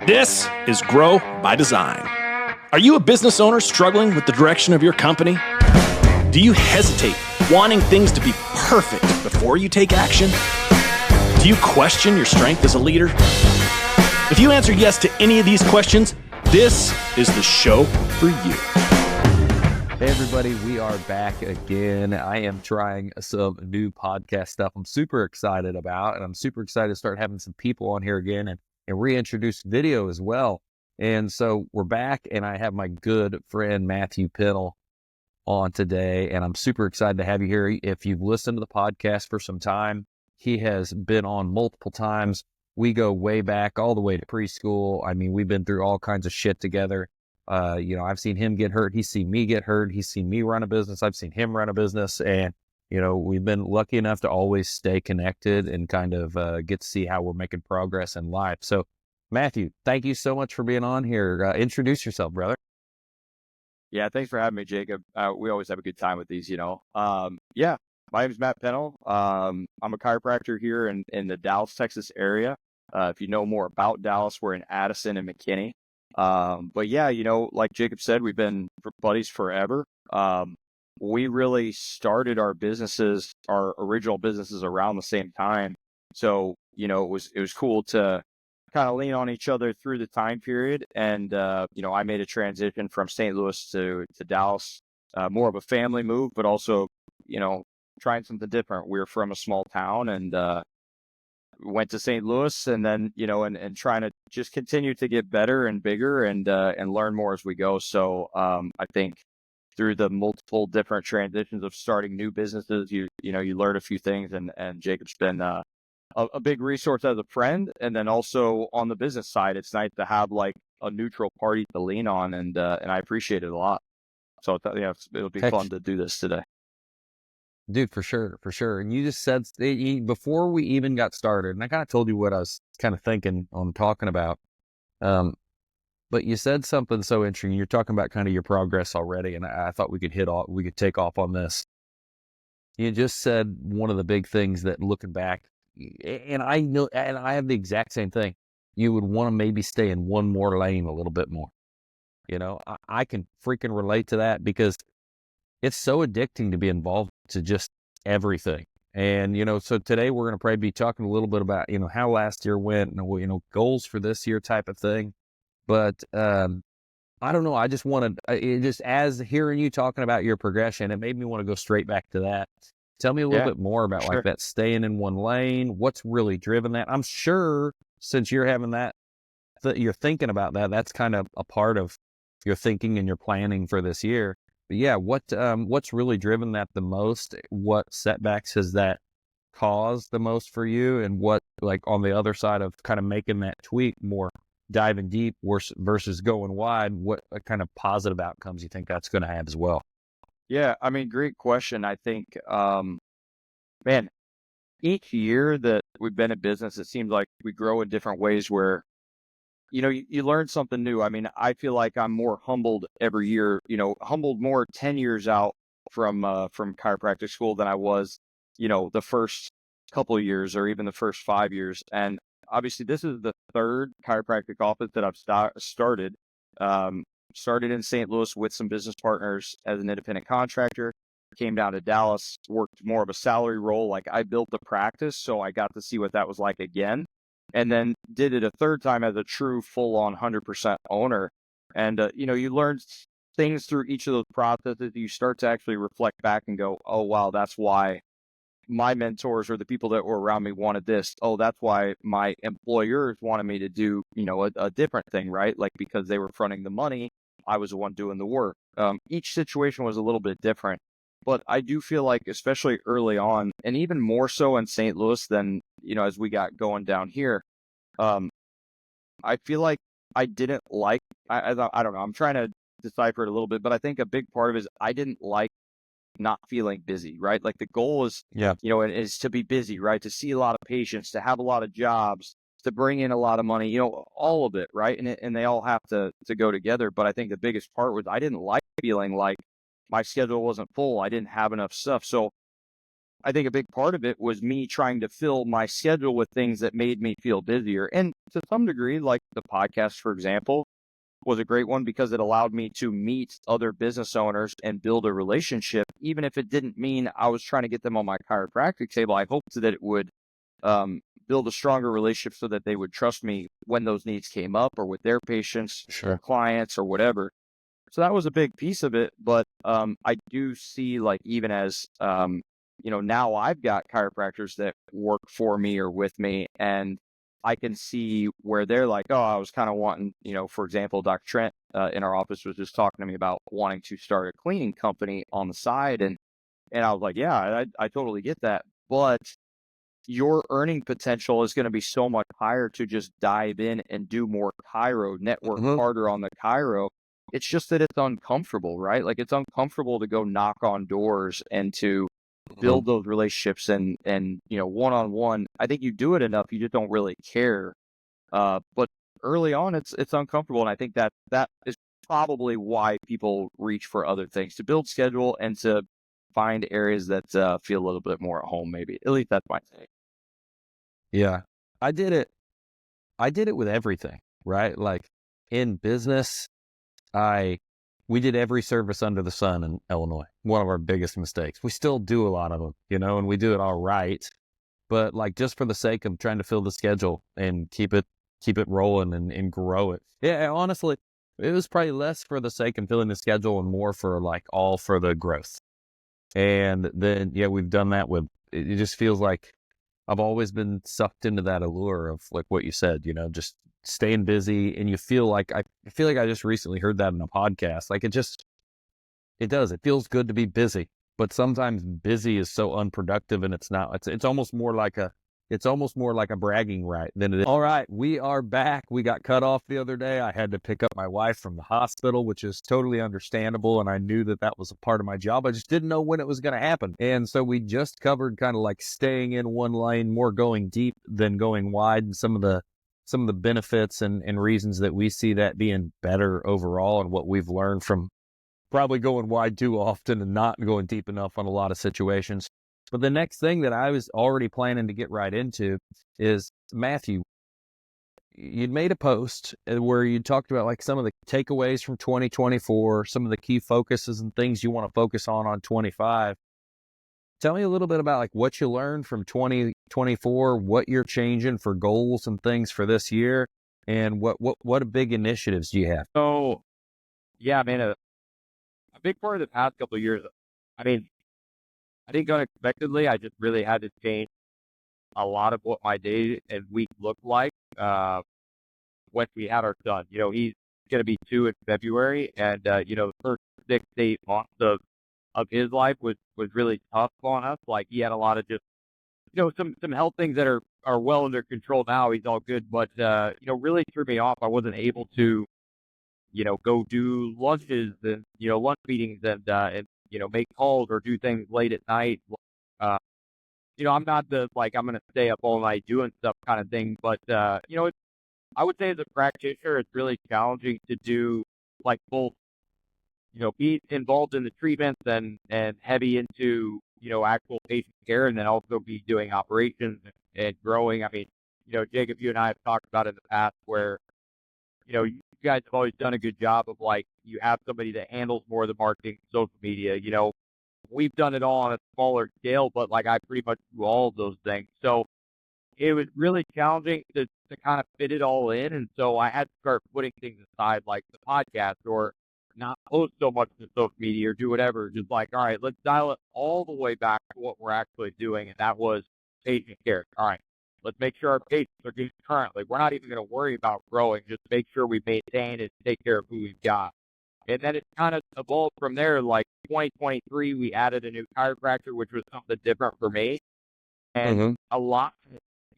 This is Grow by Design. Are you a business owner struggling with the direction of your company? Do you hesitate, wanting things to be perfect before you take action? Do you question your strength as a leader? If you answer yes to any of these questions, this is the show for you. Hey everybody, we are back again. I am trying some new podcast stuff I'm super excited about, and I'm super excited to start having some people on here again and reintroduce video as well. And so we're back, and I have my good friend Matthew Pennell on today, and I'm super excited to have you here. If you've listened to the podcast for some time, he has been on multiple times. We go way back, all the way to preschool. I mean, we've been through all kinds of shit together. I've seen him get hurt. He's seen me get hurt. He's seen me run a business. I've seen him run a business. And, we've been lucky enough to always stay connected and kind of get to see how we're making progress in life. So, Matthew, thank you so much for being on here. Introduce yourself, brother. Yeah, thanks for having me, Jacob. We always have a good time with these, my name is Matt Pennell. I'm a chiropractor here in the Dallas, Texas area. If you know more about Dallas, we're in Addison and McKinney. But yeah, like Jacob said, we've been buddies forever. We really started our original businesses around the same time. So, it was cool to kind of lean on each other through the time period. And, I made a transition from St. Louis to Dallas, more of a family move, but also, trying something different. We're from a small town and, went to St. Louis and then, and trying to just continue to get better and bigger and learn more as we go. So, I think through the multiple different transitions of starting new businesses, you learn a few things, and Jacob's been, a big resource as a friend. And then also on the business side, it's nice to have like a neutral party to lean on. And I appreciate it a lot. So it'll be fun to do this today. Dude, for sure. And you just said, before we even got started, and I kind of told you what I was kind of thinking on talking about, but you said something so interesting. You're talking about kind of your progress already, and I thought we could take off on this. You just said one of the big things that looking back, and I know, and I have the exact same thing. You would want to maybe stay in one more lane a little bit more. I can freaking relate to that because it's so addicting to be involved to just everything. And, so today we're going to probably be talking a little bit about, how last year went and, goals for this year type of thing. But, I don't know. I just wanted, as hearing you talking about your progression, it made me want to go straight back to that. Tell me a little bit more about like that staying in one lane. What's really driven that? I'm sure since you're having that you're thinking about that, that's kind of a part of your thinking and your planning for this year. But yeah, what's really driven that the most? What setbacks has that caused the most for you? And what, like on the other side of kind of making that tweak more, diving deep versus going wide, what kind of positive outcomes you think that's going to have as well? Yeah, I mean, great question. I think, each year that we've been in business, it seems like we grow in different ways where, you learn something new. I mean, I feel like I'm more humbled every year, humbled more 10 years out from chiropractic school than I was, the first couple of years or even the first 5 years. And obviously this is the third chiropractic office that I've started. Started in St. Louis with some business partners as an independent contractor, came down to Dallas, worked more of a salary role. Like I built the practice, so I got to see what that was like again. And then did it a third time as a true full-on 100% owner. And, you learn things through each of those processes. You start to actually reflect back and go, oh, wow, that's why my mentors or the people that were around me wanted this. Oh, that's why my employers wanted me to do, a different thing, right? Like because they were fronting the money, I was the one doing the work. Each situation was a little bit different. But I do feel like, especially early on, and even more so in St. Louis than, as we got going down here, I feel like I didn't like, I don't know, I'm trying to decipher it a little bit, but I think a big part of it is I didn't like not feeling busy, right? Like the goal is, is to be busy, right? To see a lot of patients, to have a lot of jobs, to bring in a lot of money, all of it, right? And they all have to go together. But I think the biggest part was I didn't like feeling like my schedule wasn't full. I didn't have enough stuff. So I think a big part of it was me trying to fill my schedule with things that made me feel busier. And to some degree, like the podcast, for example, was a great one because it allowed me to meet other business owners and build a relationship, even if it didn't mean I was trying to get them on my chiropractic table. I hoped that it would build a stronger relationship so that they would trust me when those needs came up or with their patients, Sure. clients, or whatever. So that was a big piece of it. But I do see, like, even as, now I've got chiropractors that work for me or with me, and I can see where they're like, oh, I was kind of wanting, for example, Dr. Trent in our office was just talking to me about wanting to start a cleaning company on the side. And I was like, yeah, I totally get that. But your earning potential is going to be so much higher to just dive in and do more chiro, network harder on the chiro. It's just that it's uncomfortable, right? Like, it's uncomfortable to go knock on doors and to build those relationships and one-on-one. I think you do it enough, you just don't really care. But early on, it's uncomfortable. And I think that is probably why people reach for other things, to build schedule and to find areas that feel a little bit more at home, maybe. At least that's my take. Yeah. I did it with everything, right? Like, in business, we did every service under the sun in Illinois. One of our biggest mistakes. We still do a lot of them, and we do it all right. But, like, just for the sake of trying to fill the schedule and keep it rolling and grow it. Yeah, honestly, it was probably less for the sake of filling the schedule and more for, like, all for the growth. And then, yeah, we've done that with, it just feels like I've always been sucked into that allure of, like what you said, just staying busy. And I feel like I just recently heard that in a podcast. Like, it feels good to be busy, but sometimes busy is so unproductive, and it's not, it's almost more like a bragging right than it is. All right, we are back. We got cut off the other day. I had to pick up my wife from the hospital, which is totally understandable. And I knew that was a part of my job. I just didn't know when it was going to happen. And so we just covered kind of like staying in one lane, more going deep than going wide, and some of the benefits and reasons that we see that being better overall, and what we've learned from probably going wide too often and not going deep enough on a lot of situations. But the next thing that I was already planning to get right into is, Matthew, you'd made a post where you talked about, like, some of the takeaways from 2024, some of the key focuses and things you want to focus on 25. Tell me a little bit about, like, what you learned from 2024, what you're changing for goals and things for this year, and what big initiatives do you have? So, yeah, man, a big part of the past couple of years, I mean, I think unexpectedly, I just really had to change a lot of what my day and week looked like when we had our son. He's going to be 2 in February, and the first 6 to 8 months of his life was really tough on us. Like, he had a lot of just some health things that are well under control now. He's all good, but really threw me off. I wasn't able to go do lunches and lunch meetings and make calls or do things late at night. I'm not the, like, I'm going to stay up all night doing stuff kind of thing, but I would say as a practitioner, it's really challenging to do, like, both, be involved in the treatments and heavy into, actual patient care, and then also be doing operations and growing. I mean, Jacob, you and I have talked about in the past where, you guys have always done a good job of, like, you have somebody that handles more of the marketing, social media. We've done it all on a smaller scale, but, like, I pretty much do all of those things. So it was really challenging to kind of fit it all in. And so I had to start putting things aside, like the podcast, or not post so much to social media or do whatever. Just like, all right, let's dial it all the way back to what we're actually doing. And that was patient care. All right, let's make sure our patients are getting currently. We're not even going to worry about growing. Just make sure we maintain and take care of who we've got. And then it kind of evolved from there. Like 2023, we added a new chiropractor, which was something different for me. And a lot,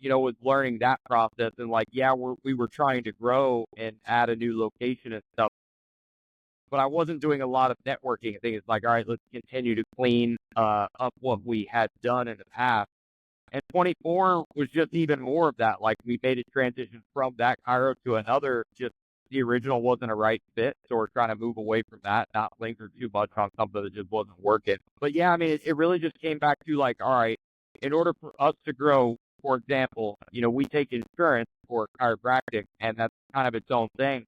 was learning that process. And, like, yeah, we were trying to grow and add a new location and stuff. But I wasn't doing a lot of networking. I think it's like, all right, let's continue to clean up what we had done in the past. And 24 was just even more of that. Like, we made a transition from that chiro to another. Just the original wasn't a right fit, so we're trying to move away from that, not linger too much on something that just wasn't working. But yeah, I mean, it really just came back to, like, all right, in order for us to grow, for example, we take insurance for chiropractic, and that's kind of its own thing.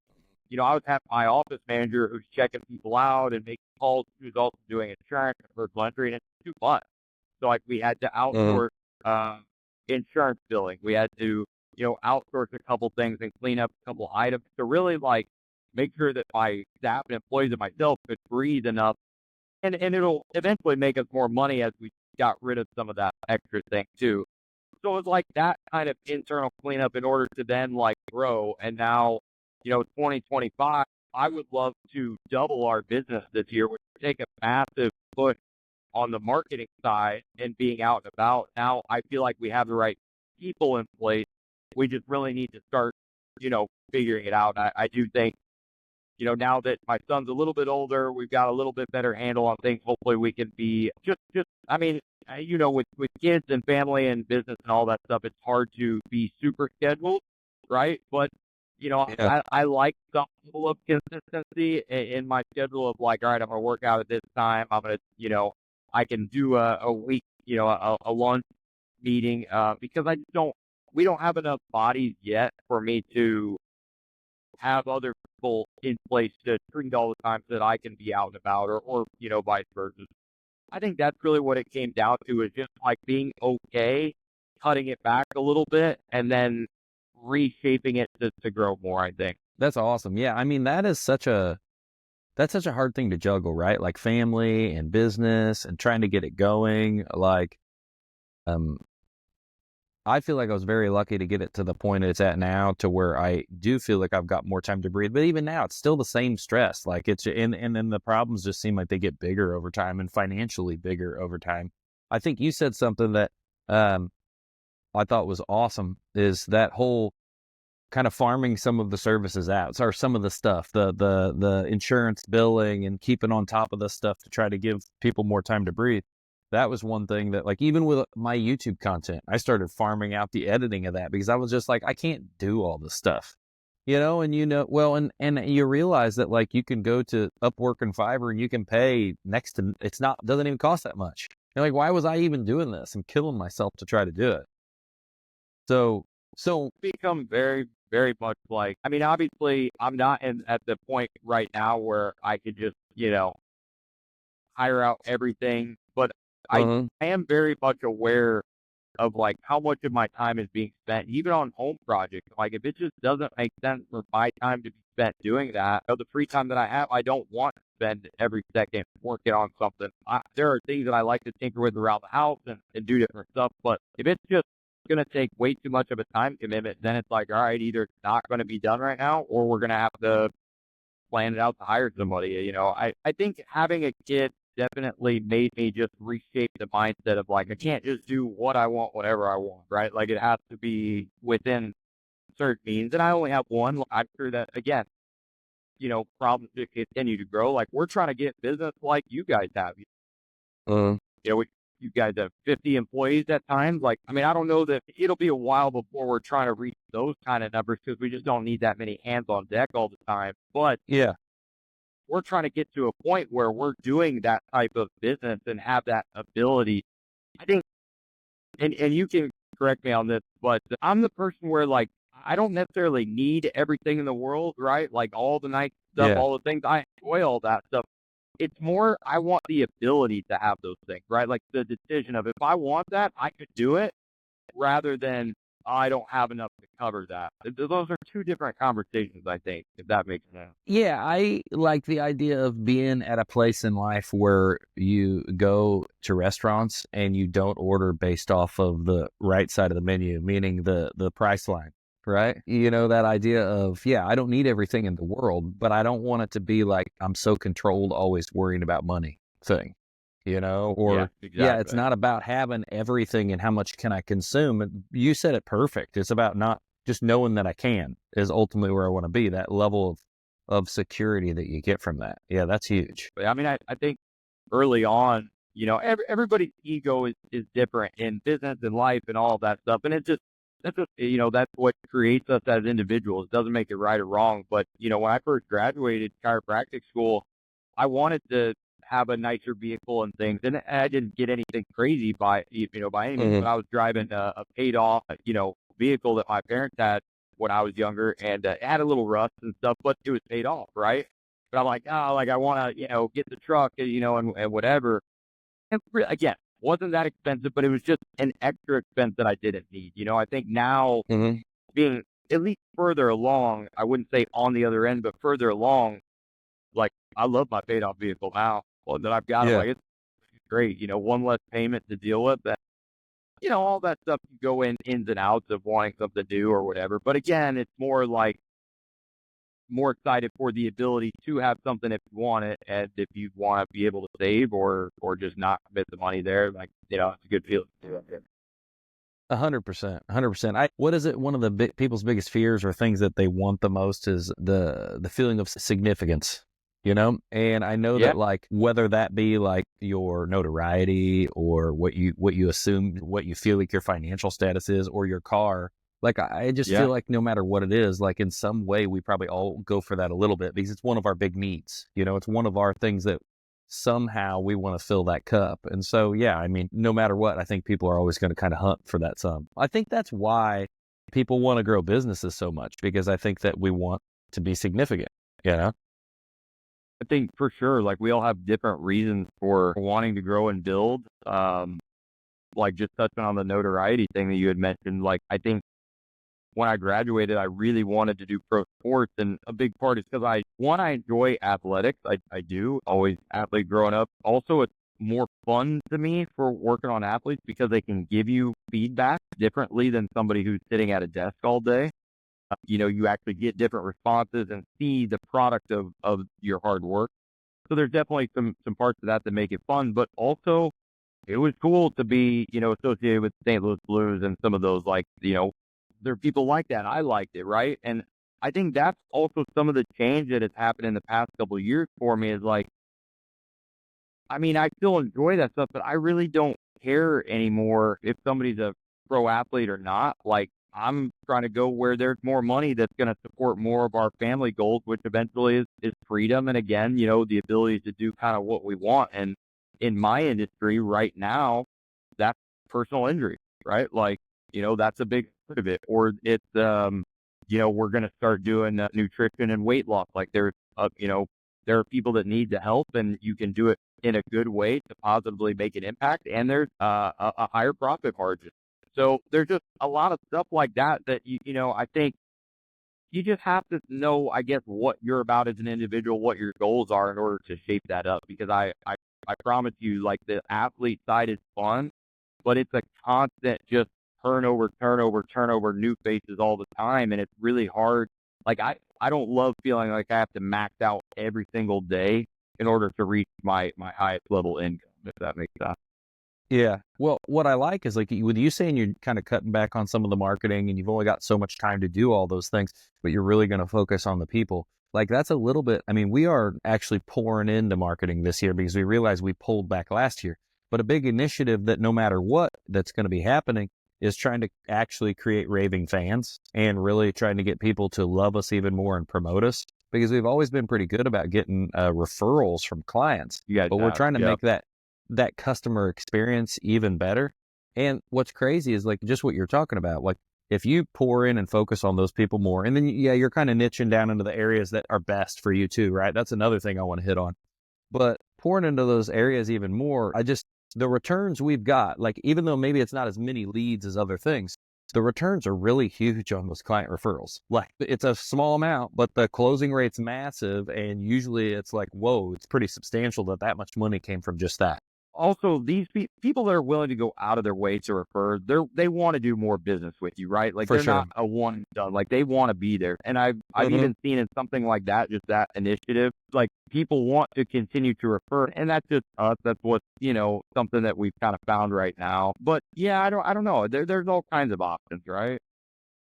I was having my office manager who's checking people out and making calls, who's also doing insurance and personal injury, and it's too much. So like we had to outsource insurance billing. We had to, outsource a couple things and clean up a couple items to really like make sure that my staff and employees and myself could breathe enough, and it'll eventually make us more money as we got rid of some of that extra thing too. So it's like that kind of internal cleanup in order to then like grow. And now, 2025, I would love to double our business this year, which would take a massive push on the marketing side and being out and about. Now I feel like we have the right people in place. We just really need to start, figuring it out. I do think, now that my son's a little bit older, we've got a little bit better handle on things. Hopefully we can be I mean, with kids and family and business and all that stuff, it's hard to be super scheduled, right? But, I like some level of consistency in my schedule of like, all right, I'm going to work out at this time. I'm going to, I can do a week, a lunch meeting, because we don't have enough bodies yet for me to have other people in place to treat all the time so that I can be out and about or vice versa. I think that's really what it came down to, is just like being okay, cutting it back a little bit, and then reshaping it to grow more, I think. That's awesome. Yeah. I mean, that's such a hard thing to juggle, right? Like family and business and trying to get it going. Like, I feel like I was very lucky to get it to the point it's at now, to where I do feel like I've got more time to breathe. But even now, it's still the same stress. Like and then the problems just seem like they get bigger over time and financially bigger over time. I think you said something that I thought was awesome, is that whole kind of farming some of the services out, or some of the stuff, the insurance billing and keeping on top of the stuff to try to give people more time to breathe. That was one thing that, like, even with my YouTube content, I started farming out the editing of that, because I was just like, I can't do all this stuff, and well, and you realize that like you can go to Upwork and Fiverr and you can pay next to, doesn't even cost that much. You're like, why was I even doing this? I'm killing myself to try to do it. So become very, very much like, I mean, obviously I'm not at the point right now where I could just, hire out everything, but I am very much aware of like how much of my time is being spent, even on home projects. Like if it just doesn't make sense for my time to be spent doing that, the free time that I have, I don't want to spend every second working on something. There are things that I like to tinker with around the house and do different stuff, but if it's just going to take way too much of a time commitment, then it's like, all right, either it's not going to be done right now, or we're going to have to plan it out to hire somebody. I think having a kid definitely made me just reshape the mindset of like, I can't just do what I want, whatever I want, right? Like it has to be within certain means. And I only have one. I'm sure that, again, problems to continue to grow. Like we're trying to get business like you guys have. You guys have 50 employees at times. Like, I mean, I don't know that it'll be a while before we're trying to reach those kind of numbers, because we just don't need that many hands on deck all the time. But yeah, we're trying to get to a point where we're doing that type of business and have that ability. I think, and you can correct me on this, but I'm the person where like, I don't necessarily need everything in the world, right? Like all the nice stuff, all the things, I enjoy all that stuff. It's more, I want the ability to have those things, right? Like the decision of, if I want that, I could do it, rather than I don't have enough to cover that. Those are two different conversations, I think, if that makes sense. Yeah, I like the idea of being at a place in life where you go to restaurants and you don't order based off of the right side of the menu, meaning the price line, right? That idea of, yeah, I don't need everything in the world, but I don't want it to be like I'm so controlled, always worrying about money thing. It's not about having everything and how much can I consume. You said it perfect. It's about not just knowing that I can, is ultimately where I want to be, that level of security that you get from that. Yeah, that's huge. I mean, I think early on, everybody's ego is different in business and life and all of that stuff. And that's what creates us as individuals. It doesn't make it right or wrong. But, when I first graduated chiropractic school, I wanted to have a nicer vehicle and things. And I didn't get anything crazy by any means, but I was driving a paid off, vehicle that my parents had when I was younger, and it had a little rust and stuff, but it was paid off, right? But I'm like, oh, like I want to, get the truck, and whatever. And again, wasn't that expensive, but it was just an extra expense that I didn't need. I think now being at least further along, I wouldn't say on the other end, but further along, like I love my paid off vehicle now. Well, that I've got, like it's great. One less payment to deal with. That all that stuff can go ins and outs of wanting something new or whatever. But again, it's more like more excited for the ability to have something if you want it, and if you want to be able to save or just not commit the money there, like it's a good feeling. 100%, 100%. What is it? One of the people's biggest fears or things that they want the most is the feeling of significance. And I know that, like, whether that be like your notoriety or what you assume, what you feel like your financial status is, or your car, like, I just feel like no matter what it is, like in some way, we probably all go for that a little bit because it's one of our big needs. It's one of our things that somehow we want to fill that cup. And so, I mean, no matter what, I think people are always going to kind of hunt for that sum. I think that's why people want to grow businesses so much, because I think that we want to be significant, I think for sure, like we all have different reasons for wanting to grow and build. Like just touching on the notoriety thing that you had mentioned, like I think when I graduated, I really wanted to do pro sports. And a big part is because I enjoy athletics. I do, always athlete growing up. Also, it's more fun to me for working on athletes because they can give you feedback differently than somebody who's sitting at a desk all day. You actually get different responses and see the product of your hard work. So there's definitely some parts of that make it fun, but also it was cool to be, associated with St. Louis Blues and some of those, like, there are people like that. I liked it, right? And I think that's also some of the change that has happened in the past couple of years for me is like, I mean, I still enjoy that stuff, but I really don't care anymore if somebody's a pro athlete or not. Like, I'm trying to go where there's more money that's going to support more of our family goals, which eventually is freedom. And again, the ability to do kind of what we want. And in my industry right now, that's personal injury, right? Like, that's a big part of it. Or it's, we're going to start doing nutrition and weight loss. Like there are people that need the help, and you can do it in a good way to positively make an impact. And there's a higher profit margin. So there's just a lot of stuff like that I think you just have to know, I guess, what you're about as an individual, what your goals are in order to shape that up. Because I promise you, like the athlete side is fun, but it's a constant just turnover, new faces all the time. And it's really hard. Like I don't love feeling like I have to max out every single day in order to reach my highest level income, if that makes sense. Yeah. Well, what I like is like with you saying you're kind of cutting back on some of the marketing and you've only got so much time to do all those things, but you're really going to focus on the people. Like that's a little bit, I mean, we are actually pouring into marketing this year because we realized we pulled back last year. But a big initiative that no matter what that's going to be happening is trying to actually create raving fans and really trying to get people to love us even more and promote us, because we've always been pretty good about getting referrals from clients. But we're trying to make that customer experience even better. And what's crazy is like just what you're talking about. Like if you pour in and focus on those people more, and then you're kind of niching down into the areas that are best for you too, right? That's another thing I want to hit on. But pouring into those areas even more, the returns we've got, like even though maybe it's not as many leads as other things, the returns are really huge on those client referrals. Like it's a small amount, but the closing rate's massive. And usually it's like, whoa, it's pretty substantial that much money came from just that. Also, these people that are willing to go out of their way to refer, they want to do more business with you, right? Like they're not a one and done. Like they want to be there. And I've even seen in something like that, just that initiative, like people want to continue to refer, and that's just us. That's what something that we've kind of found right now. But yeah, I don't know. There's all kinds of options, right?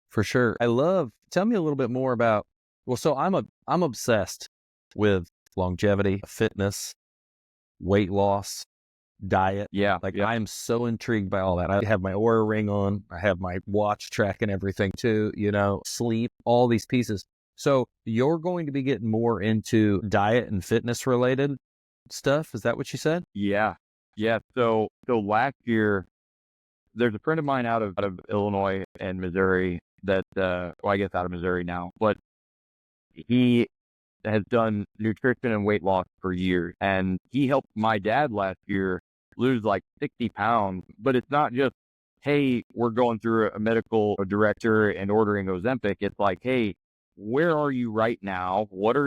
For sure. Tell me a little bit more about. Well, so I'm obsessed with longevity, fitness, weight loss, diet. I'm so intrigued by all that. I have my Oura ring on, I have my watch tracking everything too, sleep, all these pieces. So you're going to be getting more into diet and fitness related. stuff. Is that what you said? Yeah. Yeah. So last year, there's a friend of mine out of Illinois and Missouri that, well, I guess out of Missouri now, but he has done nutrition and weight loss for years. And he helped my dad last year lose like 60 pounds. But it's not just, hey, we're going through a medical director and ordering Ozempic. It's like, hey, where are you right now? What's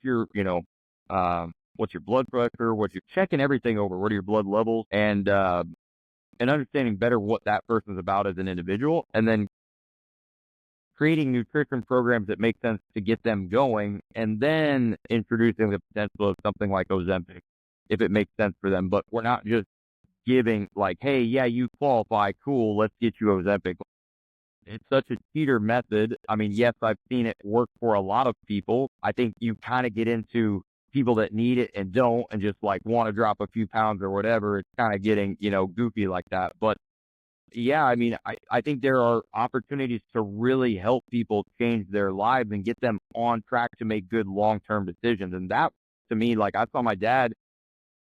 your, what's your blood pressure? What's your checking everything over? What are your blood levels? And understanding better what that person's about as an individual. And then creating nutrition programs that make sense to get them going, and then introducing the potential of something like Ozempic if it makes sense for them. But we're not just giving like, hey, yeah, you qualify, cool, let's get you Ozempic. It's such a cheater method. I mean, yes, I've seen it work for a lot of people. I think you kind of get into people that need it and don't, and just like want to drop a few pounds or whatever. It's kind of getting, goofy like that. But yeah, I mean, I think there are opportunities to really help people change their lives and get them on track to make good long-term decisions. And that, to me, like I saw my dad,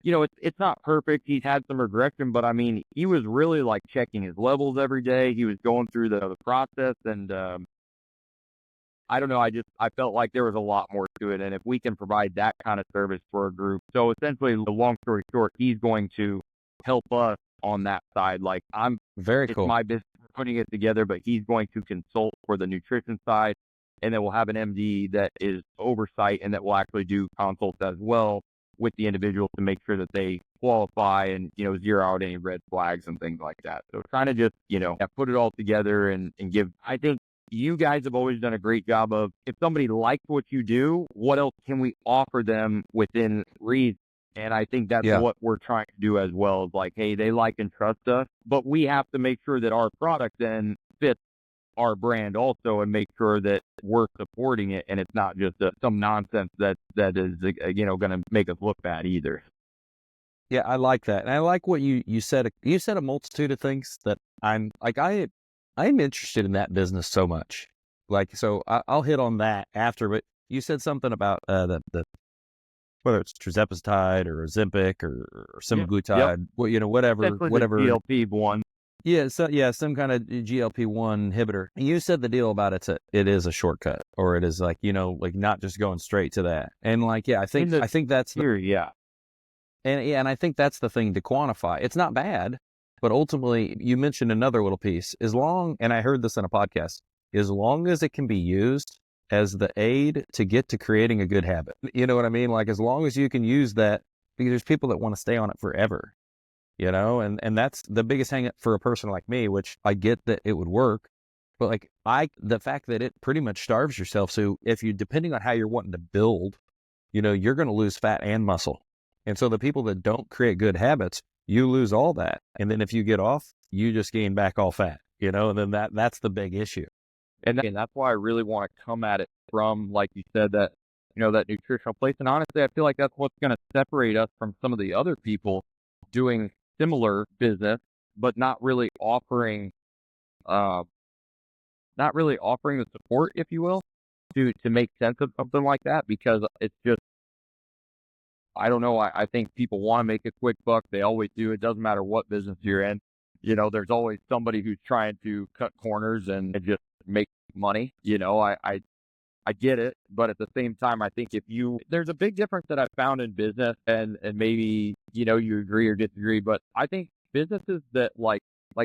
it's not perfect. He's had some regression, but I mean, he was really like checking his levels every day. He was going through the process. And I don't know, I felt like there was a lot more to it. And if we can provide that kind of service for a group. So essentially, the long story short, he's going to help us on that side. Like Very cool. It's my business putting it together, but he's going to consult for the nutrition side, and then we'll have an MD that is oversight and that will actually do consults as well with the individual to make sure that they qualify and, zero out any red flags and things like that. So trying to just, put it all together and give, I think you guys have always done a great job of, if somebody likes what you do, what else can we offer them within reason? And I think that's what we're trying to do as well. Is like, hey, they like and trust us, but we have to make sure that our product then fits our brand also, and make sure that we're supporting it, and it's not just some nonsense that is going to make us look bad either. Yeah, I like that, and I like what you said. You said a multitude of things that I'm interested in that business so much. Like, so I'll hit on that after. But you said something about the whether it's tirzepatide or Ozempic or semaglutide, whatever GLP-1. Yeah, so some kind of GLP-1 inhibitor. You said the deal about it is a shortcut, or it is like, like not just going straight to that. And like, yeah, I think that's and I think that's the thing to quantify. It's not bad, but ultimately, you mentioned another little piece. And I heard this in a podcast, as long as it can be used as the aid to get to creating a good habit. You know what I mean? Like, as long as you can use that, because there's people that want to stay on it forever, and that's the biggest hang up for a person like me, which I get that it would work, but like the fact that it pretty much starves yourself. So if you, depending on how you're wanting to build, you're going to lose fat and muscle. And so the people that don't create good habits, you lose all that. And then if you get off, you just gain back all fat, and then that's the big issue. And that's why I really want to come at it from, like you said, that, that nutritional place. And honestly, I feel like that's what's going to separate us from some of the other people doing similar business, but not really offering the support, if you will, to make sense of something like that. Because it's just, I don't know. I think people want to make a quick buck. They always do. It doesn't matter what business you're in. There's always somebody who's trying to cut corners and just make money. I get it, but at the same time, I think there's a big difference that I found in business, and maybe, you agree or disagree, but I think businesses that like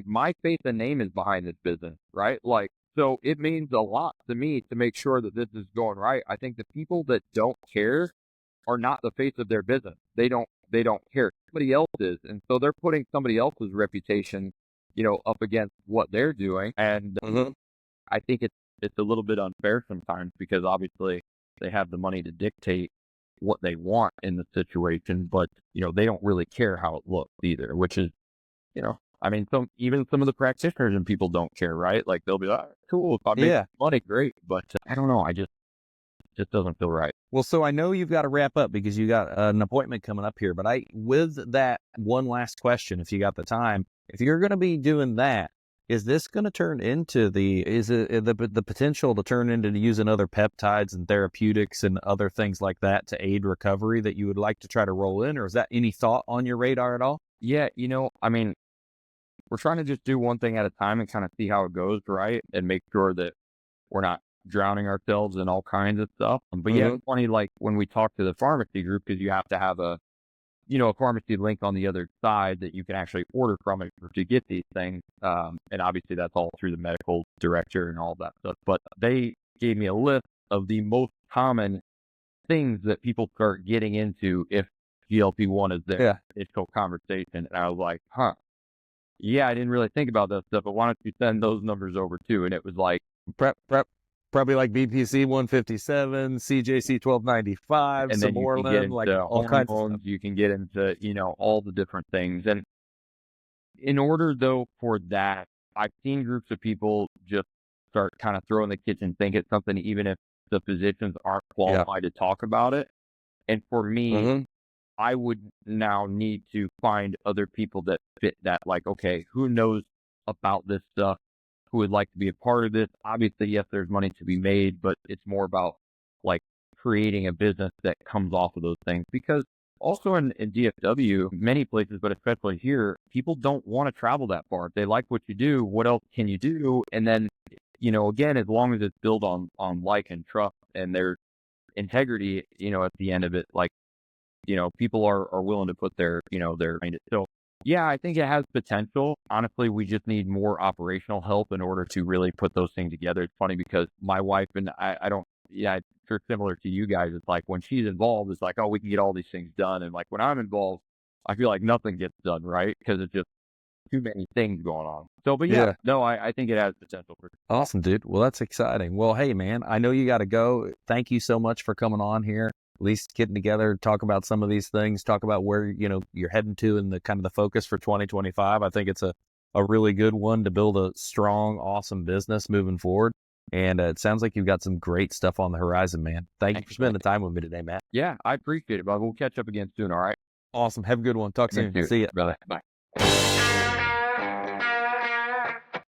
my faith and name is behind this business, right? Like, so it means a lot to me to make sure that this is going right. I think the people that don't care are not the face of their business. They don't care. Somebody else is. And so they're putting somebody else's reputation, up against what they're doing. And I think it's a little bit unfair sometimes, because obviously they have the money to dictate what they want in the situation, but, they don't really care how it looks either, which is, I mean, even some of the practitioners and people don't care, right? Like, they'll be like, cool, if I make money, great. But I don't know. It just doesn't feel right. Well, so I know you've got to wrap up because you got an appointment coming up here, but with that one last question, if you got the time, if you're going to be doing that, Is this going to turn into the potential to turn into using other peptides and therapeutics and other things like that to aid recovery that you would like to try to roll in? Or is that any thought on your radar at all? Yeah, I mean, we're trying to just do one thing at a time and kind of see how it goes, right? And make sure that we're not drowning ourselves in all kinds of stuff. But yeah, it's funny, like when we talk to the pharmacy group, because you have to have a pharmacy link on the other side that you can actually order from it to get these things. And obviously that's all through the medical director and all that stuff. But they gave me a list of the most common things that people start getting into if GLP-1 is their initial conversation. And I was like, yeah, I didn't really think about that stuff, but why don't you send those numbers over too? And it was like, probably like BPC 157, CJC 1295, and then you can get into like all kinds of stuff. You can get into, all the different things. And in order though for that, I've seen groups of people just start kind of throwing the kitchen sink at something, even if the physicians aren't qualified to talk about it. And for me, I would now need to find other people that fit that, like, okay, who knows about this stuff, who would like to be a part of this. Obviously, yes, there's money to be made, but it's more about like creating a business that comes off of those things. Because also in DFW, many places, but especially here, people don't want to travel that far. If they like what you do, what else can you do? And then, again, as long as it's built on like and trust and their integrity, at the end of it, like, people are willing to put their behind it. So yeah, I think it has potential. Honestly, we just need more operational help in order to really put those things together. It's funny because my wife and I don't, it's similar to you guys. It's like when she's involved, it's like, oh, we can get all these things done. And like when I'm involved, I feel like nothing gets done, right? Because it's just too many things going on. So, but I think it has potential. Awesome, dude. Well, that's exciting. Well, hey, man, I know you got to go. Thank you so much for coming on here. At least getting together, talk about some of these things, talk about where, you're heading to and the kind of the focus for 2025. I think it's a really good one to build a strong, awesome business moving forward. And it sounds like you've got some great stuff on the horizon, man. Thank you for spending the time with me today, Matt. Yeah, I appreciate it, but we'll catch up again soon. All right. Awesome. Have a good one. Talk soon. See ya. Brother. Bye.